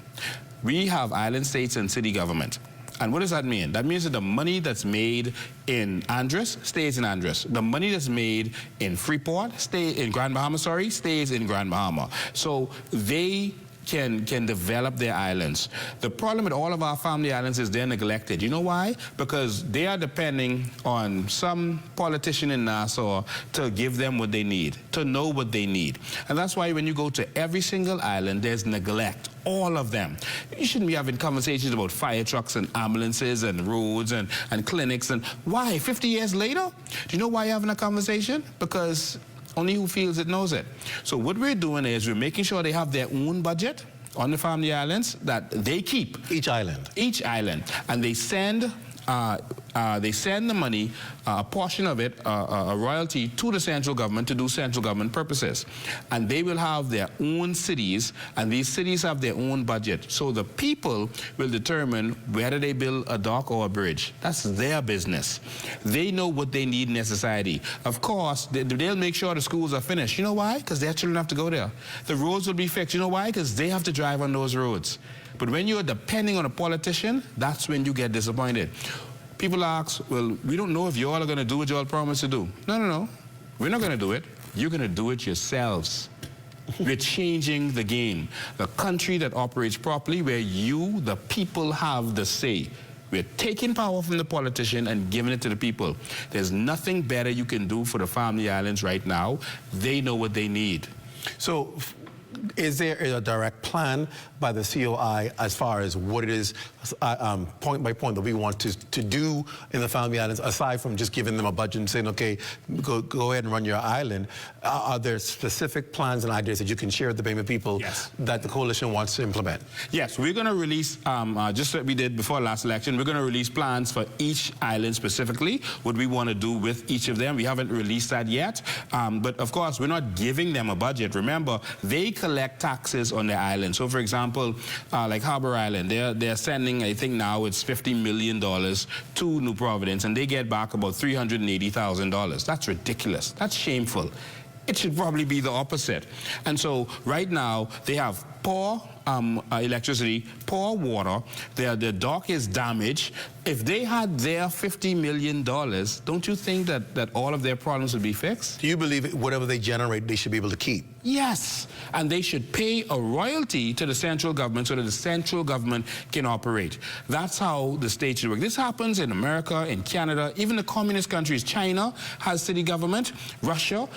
We have island states and city government. And what does that mean? That means that the money that's made in Andros stays in Andros. The money that's made in Freeport, in Grand Bahama, stays in Grand Bahama. So they can develop their islands. The problem with all of our family islands is they're neglected. You know why? Because they are depending on some politician in Nassau to give them what they need, to know what they need. And that's why when you go to every single island, there's neglect. All of them. You shouldn't be having conversations about fire trucks and ambulances and roads and clinics. And why? 50 years later? Do you know why you're having a conversation? Because only who feels it knows it. So what we're doing is we're making sure they have their own budget on the family islands that they keep. Each island? Each island. And they send the money, a portion of it, a royalty, to the central government to do central government purposes. And they will have their own cities, and these cities have their own budget. So the people will determine whether they build a dock or a bridge. That's their business. They know what they need in their society. Of course, they'll make sure the schools are finished. You know why? Because their children have to go there. The roads will be fixed. You know why? Because they have to drive on those roads. But when you're depending on a politician, that's when you get disappointed. People ask, well, we don't know if you all are going to do what you all promised to do. No. We're not going to do it. You're going to do it yourselves. We're changing the game. A country that operates properly where you, the people, have the say. We're taking power from the politician and giving it to the people. There's nothing better you can do for the family islands right now. They know what they need. So, is there a direct plan by the COI as far as what it is, point by point, that we want to do in the family islands, aside from just giving them a budget and saying, okay, go ahead and run your island? Are there specific plans and ideas that you can share with the Bahama people that the coalition wants to implement? Yes, we're going to release, just like we did before last election, we're going to release plans for each island specifically, what we want to do with each of them. We haven't released that yet, but of course, we're not giving them a budget. Remember, they collect taxes on their island. So, for example, like Harbor Island, they're sending, I think now it's $50 million to New Providence, and they get back about $380,000. That's ridiculous. That's shameful. It should probably be the opposite. And so right now, they have poor electricity, poor water, their dock is damaged. If they had their $50 million, don't you think that all of their problems would be fixed? Do you believe whatever they generate, they should be able to keep? Yes, and they should pay a royalty to the central government so that the central government can operate. That's how the state should work. This happens in America, in Canada, even the communist countries. China has city government, Russia.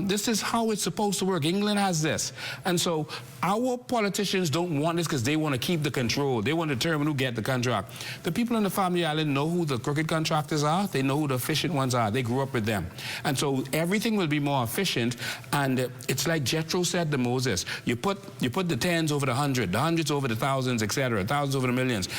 This is how it's supposed to work. England has this. And so our politicians don't want this because they want to keep the control. They want to determine who gets the contract. The people on the family island know who the crooked contractors are. They know who the efficient ones are. They grew up with them. And so everything will be more efficient. And it's like Jethro said to Moses, you put the tens over the hundreds over the thousands, etc., thousands over the millions,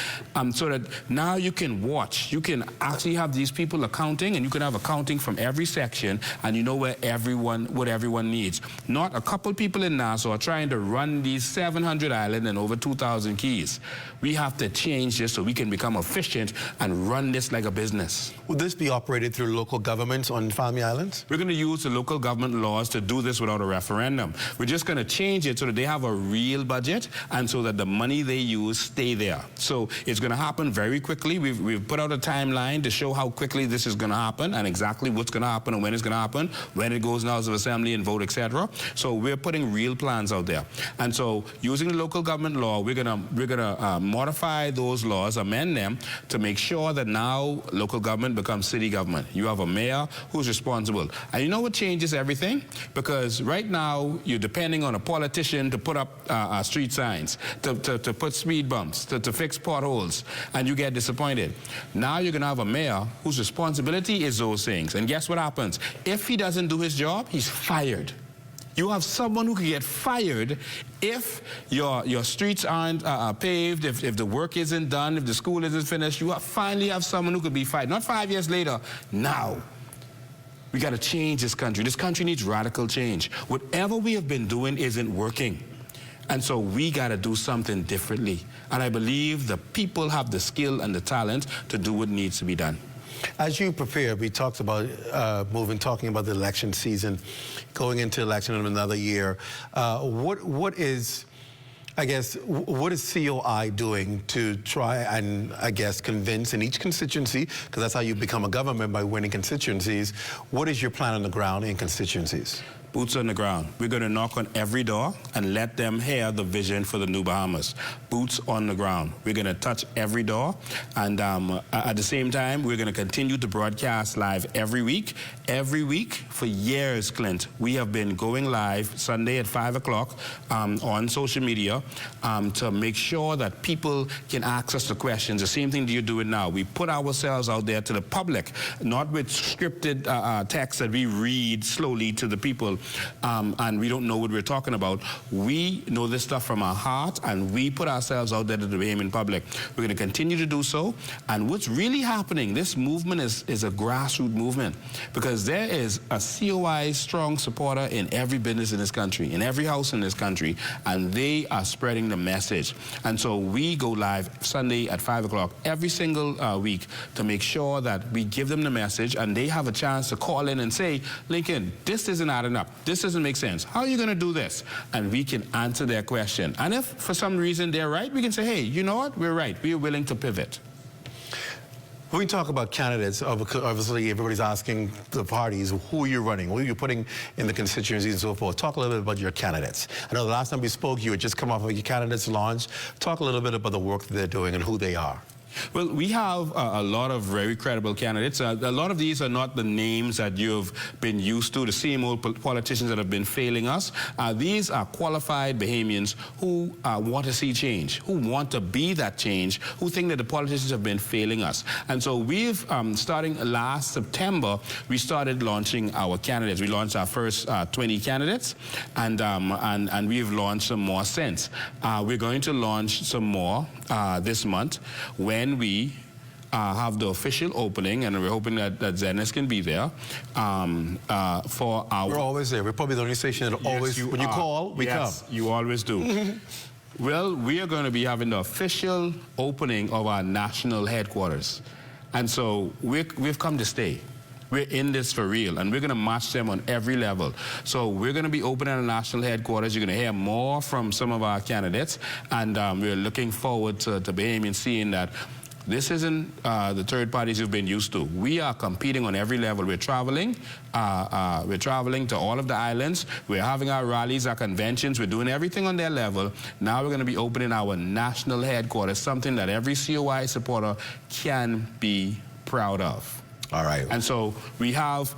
so that now you can watch. You can actually have these people accounting, and you can have accounting from every section, and you know what everyone needs. Not a couple people in Nassau trying to run these 700 islands and over 2,000 keys. We have to change this so we can become efficient and run this like a business. Will this be operated through local governments on family islands? We're going to use the local government laws to do this without a referendum. We're just going to change it so that they have a real budget and so that the money they use stay there. So it's going to happen very quickly. We've put out a timeline to show how quickly this is going to happen and exactly what's going to happen and when it's going to happen, when it goes in the House of Assembly and vote, etc. So we're putting real plans out there. And so using the local government law, we're gonna modify those laws, amend them to make sure that now local government becomes city government. You have a mayor who's responsible. And you know what changes everything? Because right now you're depending on a politician to put up street signs, to put speed bumps, to fix potholes, and you get disappointed. Now you're gonna have a mayor whose responsibility is those things. And guess what happens? If he doesn't do his job, he's fired. You have someone who can get fired if your streets aren't paved, if the work isn't done, if the school isn't finished. You finally have someone who could be fired. Not 5 years later, now. We got to change this country. This country needs radical change. Whatever we have been doing isn't working. And so we got to do something differently. And I believe the people have the skill and the talent to do what needs to be done. As you prepare, we talked about talking about the election season, going into election in another year. What is COI doing to try and, I guess, convince in each constituency, because that's how you become a government, by winning constituencies? What is your plan on the ground in constituencies? boots on the ground. We're going to knock on every door and let them hear the vision for the new Bahamas. Boots on the ground. We're going to touch every door. And at the same time, we're going to continue to broadcast live every week. Every week for years, Clint, we have been going live Sunday at 5 o'clock on social media to make sure that people can ask us the questions. The same thing that you're doing now. We put ourselves out there to the public, not with scripted text that we read slowly to the people and we don't know what we're talking about. We know this stuff from our heart, and we put ourselves out there to the Bahamian public. We're going to continue to do so. And what's really happening, this movement is a grassroots movement, because there is a COI strong supporter in every business in this country, in every house in this country, and they are spreading the message. And so we go live Sunday at 5 o'clock every single week to make sure that we give them the message, and they have a chance to call in and say, Lincoln, this isn't adding up. This doesn't make sense. How are you going to do this? And we can answer their question. And if for some reason they're right, we can say, hey, you know what? We're right. We're willing to pivot. When we talk about candidates, obviously everybody's asking the parties, who are you running? Who are you putting in the constituencies and so forth? Talk a little bit about your candidates. I know the last time we spoke, you had just come off of your candidates launch. Talk a little bit about the work that they're doing and who they are. Well, we have a lot of very credible candidates. A lot of these are not the names that you've been used to, the same old politicians that have been failing us. These are qualified Bahamians who want to see change, who want to be that change, who think that the politicians have been failing us. And so we've, starting last September, we started launching our candidates. We launched our first 20 candidates, and we've launched some more since. We're going to launch some more this month when we have the official opening, and we're hoping that ZNS can be there for our... We're always there. We're probably the only station that always, when you call, we come. You always do. Well, we are going to be having the official opening of our national headquarters. And so we've come to stay. We're in this for real, and we're going to match them on every level. So we're going to be opening a national headquarters. You're going to hear more from some of our candidates, and we're looking forward to Bahamians seeing that this isn't the third parties you've been used to. We are competing on every level. We're traveling. We're traveling to all of the islands. We're having our rallies, our conventions. We're doing everything on their level. Now we're going to be opening our national headquarters, something that every COI supporter can be proud of. All right. And so we have,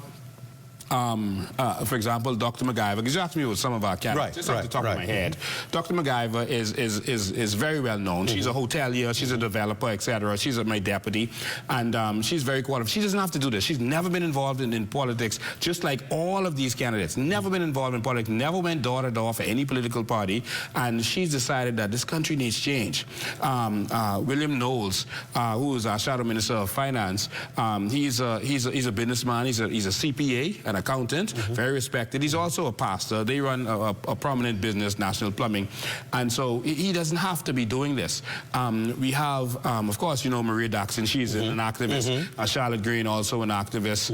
for example, Dr. MacGyver, because you asked me with some of our candidates, just off the top of my head. Dr. MacGyver is very well known. She's a hotelier, she's a developer, etc. She's my deputy, and she's very qualified. She doesn't have to do this. She's never been involved in politics, just like all of these candidates. Never been involved in politics, never went door to door for any political party, and she's decided that this country needs change. William Knowles, who is our Shadow Minister of Finance, he's a businessman, he's a CPA, an accountant, very respected. He's also a pastor. They run a prominent business, National Plumbing, and so he doesn't have to be doing this. We have, of course, you know, Maria Daxon. She's an activist. Charlotte Green, also an activist,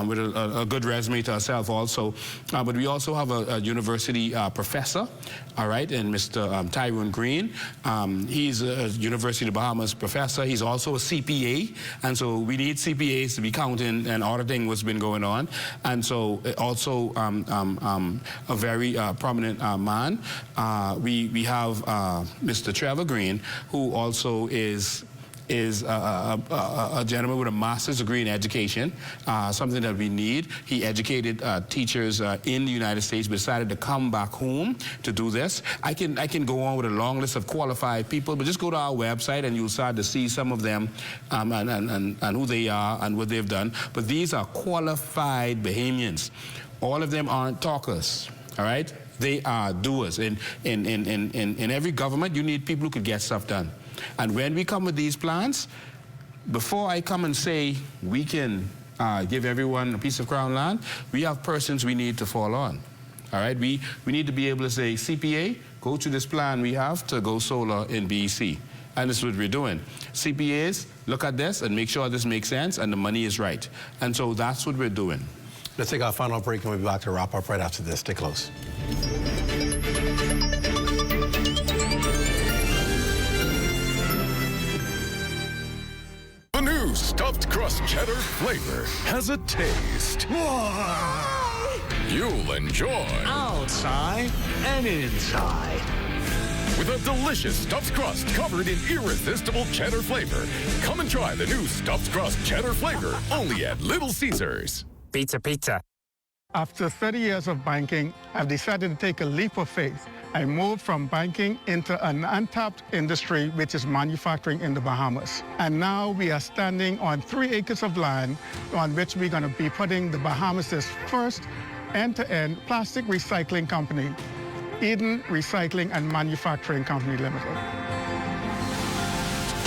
with a good resume to herself also. But we also have a university professor, all right, and Mr. Tyrone Green. He's a University of the Bahamas professor. He's also a CPA, and so we need CPAs to be counting and auditing what's been going on. And so also a very prominent man. We have Mr. Trevor Green, who also is a gentleman with a master's degree in education, something that we need. He educated teachers in the United States, but decided to come back home to do this. I can go on with a long list of qualified people, but just go to our website and you'll start to see some of them and who they are and what they've done. But these are qualified Bahamians. All of them aren't talkers, all right? They are doers. In every government, you need people who could get stuff done. And when we come with these plans, before I come and say we can give everyone a piece of crown land, we have persons we need to fall on. All right? We need to be able to say, CPA, go to this plan we have to go solar in BEC. And this is what we're doing. CPAs, look at this and make sure this makes sense and the money is right. And so that's what we're doing. Let's take our final break and we'll be back to wrap up right after this. Stay close. The new stuffed crust cheddar flavor has a taste. you'll enjoy. Outside and inside. With a delicious stuffed crust covered in irresistible cheddar flavor. Come and try the new stuffed crust cheddar flavor, only at Little Caesars. Pizza, pizza. After 30 years of banking, I've decided to take a leap of faith. I moved from banking into an untapped industry, which is manufacturing in the Bahamas. And now we are standing on 3 acres of land on which we're going to be putting the Bahamas' first end-to-end plastic recycling company, Eden Recycling and Manufacturing Company Limited.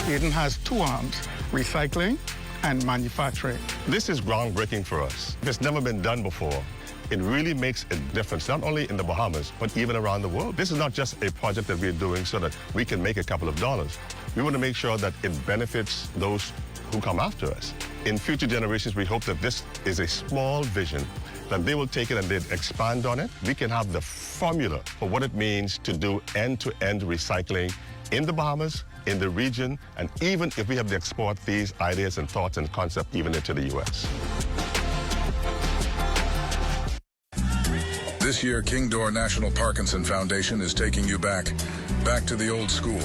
Eden has 2 arms, recycling and manufacturing. This is groundbreaking for us. It's never been done before. It really makes a difference, not only in the Bahamas, but even around the world. This is not just a project that we're doing so that we can make a couple of dollars. We want to make sure that it benefits those who come after us. In future generations, we hope that this is a small vision, that they will take it and they'll expand on it. We can have the formula for what it means to do end-to-end recycling in the Bahamas, in the region, and even if we have to export these ideas and thoughts and concepts even into the U.S. This year, Kingdor National Parkinson Foundation is taking you back to the old school.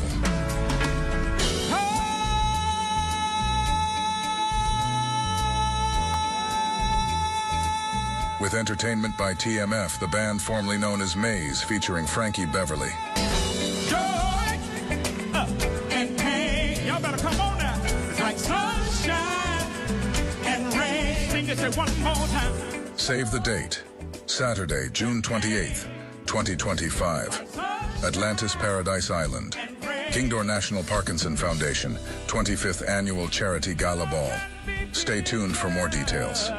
With entertainment by TMF, the band formerly known as Maze, featuring Frankie Beverly. Joy and pain, y'all better come on now. It's like sunshine and rain. Sing it one more time. Save the date. Saturday, June 28th, 2025. Atlantis Paradise Island. Kingdor National Parkinson Foundation, 25th Annual Charity Gala Ball. Stay tuned for more details.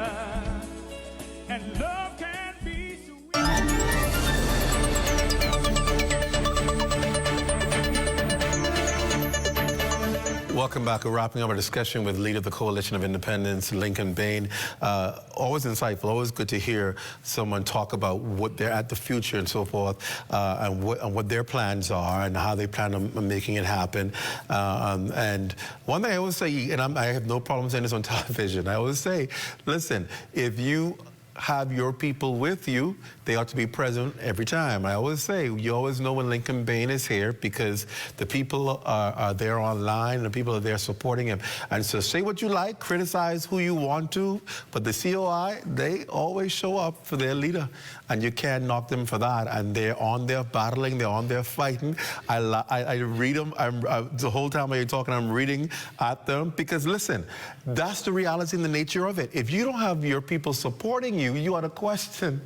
Welcome back. We're wrapping up our discussion with leader of the Coalition of Independents, Lincoln Bain. Always insightful, always good to hear someone talk about what they're at the future and so forth, and what their plans are and how they plan on making it happen. And one thing I always say, and I have no problem saying this on television, I always say, listen, if you have your people with you, they ought to be present every time. I always say, you always know when Lincoln Bain is here because the people are there online and the people are there supporting him. And so say what you like, criticize who you want to, but the COI, they always show up for their leader. And you can't knock them for that. And they're on there battling, they're on there fighting. I read them, the whole time while you're talking, I'm reading at them because listen, that's the reality and the nature of it. If you don't have your people supporting you, you ought to question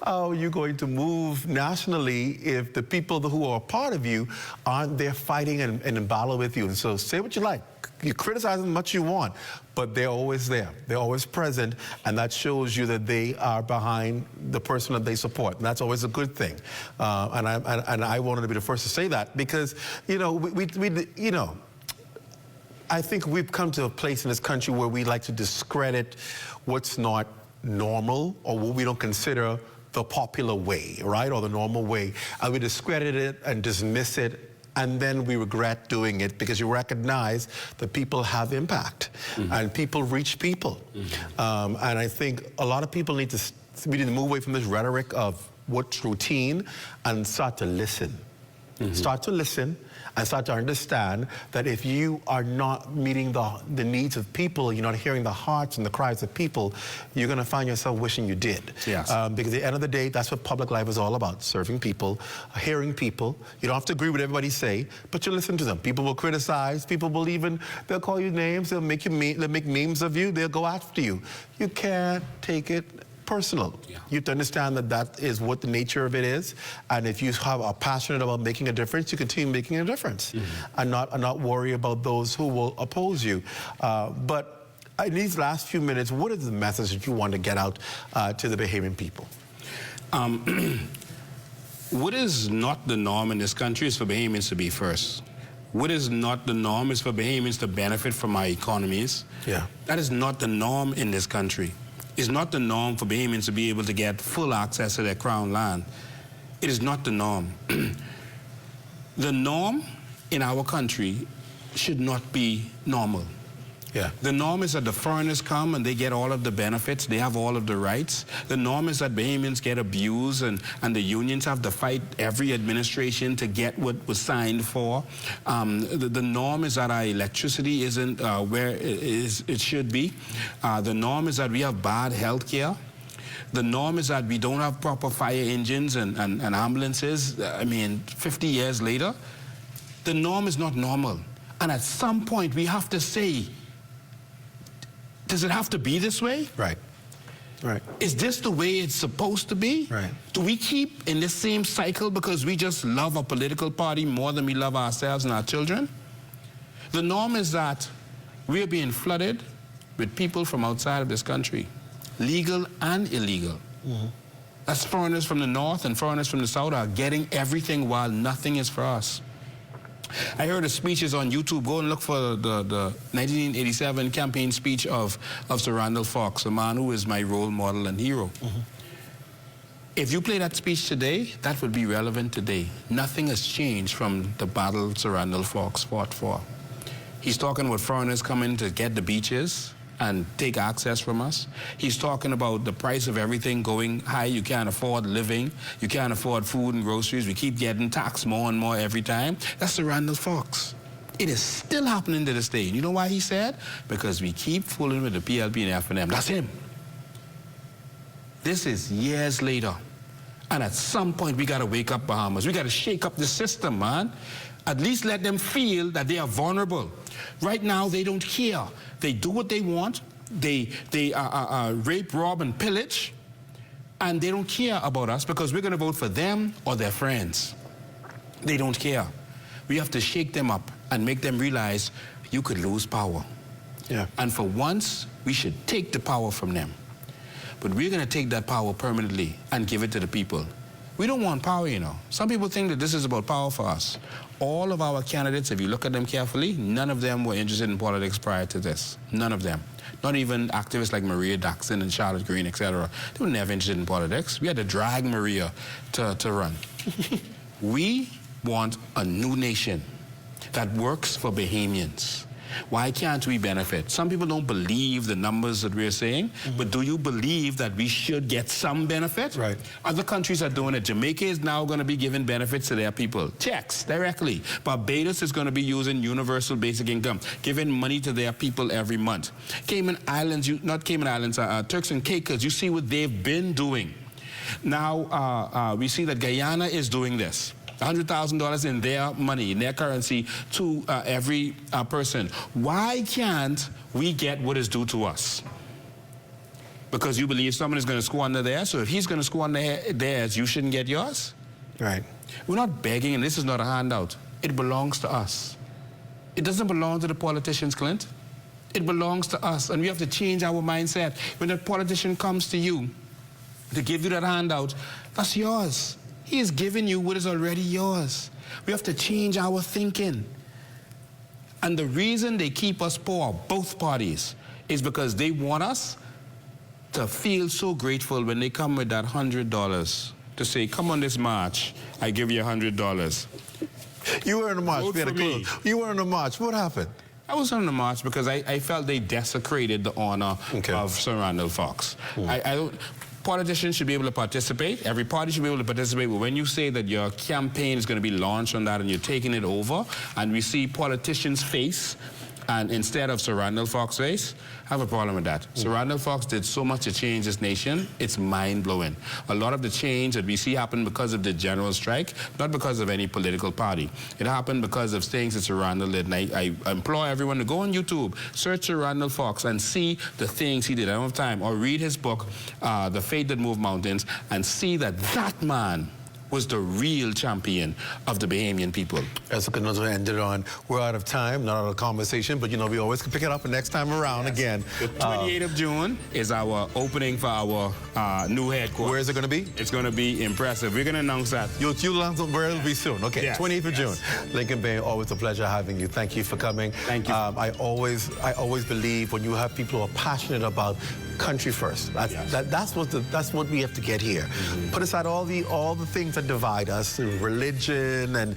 how you're going to move nationally if the people who are a part of you aren't there fighting and in battle with you. And so say what you like. You criticize them much you want, but they're always there. They're always present, and that shows you that they are behind the person that they support. And that's always a good thing. And I wanted to be the first to say that because, you know, I think we've come to a place in this country where we like to discredit what's not normal or what we don't consider the popular way, right, or the normal way. And we discredit it and dismiss it, and then we regret doing it because you recognize that people have impact and people reach people. And I think a lot of people need to move away from this rhetoric of what's routine and start to listen. Start to listen and start to understand that if you are not meeting the needs of people, you're not hearing the hearts and the cries of people, you're going to find yourself wishing you did. Yes. Because at the end of the day, that's what public life is all about, serving people, hearing people. You don't have to agree with everybody say, but you listen to them. People will criticize, people will even, they'll call you names, they'll make memes of you, they'll go after you. You can't take it personal. You have to understand that that is what the nature of it is, and if you are passionate about making a difference, you continue making a difference, and not worry about those who will oppose you. But in these last few minutes, what is the message that you want to get out to the Bahamian people? What is not the norm in this country is for Bahamians to be first. What is not the norm is for Bahamians to benefit from our economies. That is not the norm in this country. It's not the norm for Bahamians to be able to get full access to their crown land. It is not the norm. The norm in our country should not be normal. Yeah. The norm is that the foreigners come and they get all of the benefits, they have all of the rights. The norm is that Bahamians get abused and the unions have to fight every administration to get what was signed for. The norm is that our electricity isn't where it should be. The norm is that we have bad health care. The norm is that we don't have proper fire engines and ambulances. I mean, 50 years later, the norm is not normal. And at some point, we have to say, does it have to be this way? Right. Right. Is this the way it's supposed to be? Right. Do we keep in this same cycle because we just love a political party more than we love ourselves and our children? The norm is that we are being flooded with people from outside of this country, legal and illegal. That's foreigners from the north and foreigners from the south are getting everything while nothing is for us. I heard the speeches on YouTube. Go and look for the 1987 campaign speech of Sir Randall Fox, a man who is my role model and hero. If you play that speech today, that would be relevant today. Nothing has changed from the battle Sir Randall Fox fought for. He's talking about foreigners coming to get the beaches and take access from us. He's talking about the price of everything going high. You can't afford living. You can't afford food and groceries. We keep getting taxed more and more every time. That's the Randall Fox. It is still happening to this day. You know why he said? Because we keep fooling with the PLP and F&M. That's him. This is years later. And at some point, we got to wake up, Bahamas. We got to shake up the system, man. At least let them feel that they are vulnerable. Right now, they don't care. They do what they want. They rape, rob, and pillage. And they don't care about us because we're going to vote for them or their friends. They don't care. We have to shake them up and make them realize you could lose power. Yeah. And for once, we should take the power from them. But we're going to take that power permanently and give it to the people. We don't want power, you know. Some people think that this is about power for us. All of our candidates, if you look at them carefully, none of them were interested in politics prior to this. None of them. Not even activists like Maria Daxon and Charlotte Green, etc. They were never interested in politics. We had to drag Maria to run. We want a new nation that works for Bahamians. Why can't we benefit? Some people don't believe the numbers that we're saying, but do you believe that we should get some benefit? Right. Other countries are doing it. Jamaica is now going to be giving benefits to their people. Checks, directly. Barbados is going to be using universal basic income, giving money to their people every month. Cayman Islands, not Cayman Islands, Turks and Caicos, you see what they've been doing. Now, we see that Guyana is doing this. $100,000 in their money, in their currency, to every person. Why can't we get what is due to us? Because you believe someone is going to squander theirs, so if he's going to squander theirs, you shouldn't get yours? Right. We're not begging, and this is not a handout. It belongs to us. It doesn't belong to the politicians, Clint. It belongs to us, and we have to change our mindset. When a politician comes to you to give you that handout, that's yours. He is giving you what is already yours. We have to change our thinking. And the reason they keep us poor, both parties, is because they want us to feel so grateful when they come with that $100 to say, come on this march, I give you $100. You were in the march. Vote for me. You were in the march. What happened? I was on the march because I felt they desecrated the honor of Sir Randall Fox. Politicians should be able to participate. Every party should be able to participate. But when you say that your campaign is going to be launched on that and you're taking it over, and we see politicians' face, and instead of Sir Randall Fox's face, I have a problem with that. Sir Randall Fox did so much to change this nation, it's mind-blowing. A lot of the change that we see happened because of the general strike, not because of any political party. It happened because of things that Sir Randall did. And I implore everyone to go on YouTube, search Sir Randall Fox, and see the things he did. I don't have time. Or read his book, The Fate That Moved Mountains, and see that that man was the real champion of the Bahamian people. As we ended on, we're out of time, not out of conversation, but you know, we always can pick it up the next time around again. The 28th of June is our opening for our new headquarters. Where is it going to be? It's going to be impressive. We're going to announce that. You'll announce where it'll be soon. Okay, yes. 28th of June. Lincoln Bay, always a pleasure having you. Thank you for coming. Thank you. I always believe when you have people who are passionate about country first. That's what we have to get here. Put aside all the things that divide us, religion and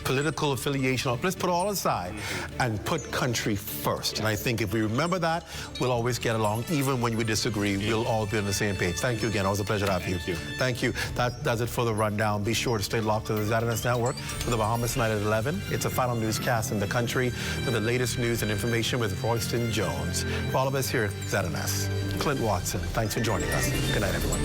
political affiliation. Let's put all aside and put country first. And I think if we remember that, we'll always get along. Even when we disagree, we'll all be on the same page. Thank you again. Always a pleasure to have you. Thank you. That does it for the rundown. Be sure to stay locked to the ZNS Network for the Bahamas tonight at 11. It's a final newscast in the country with the latest news and information with Royston Jones. For all of us here at ZNS, Clint Watson, thanks for joining us. Good night, everyone.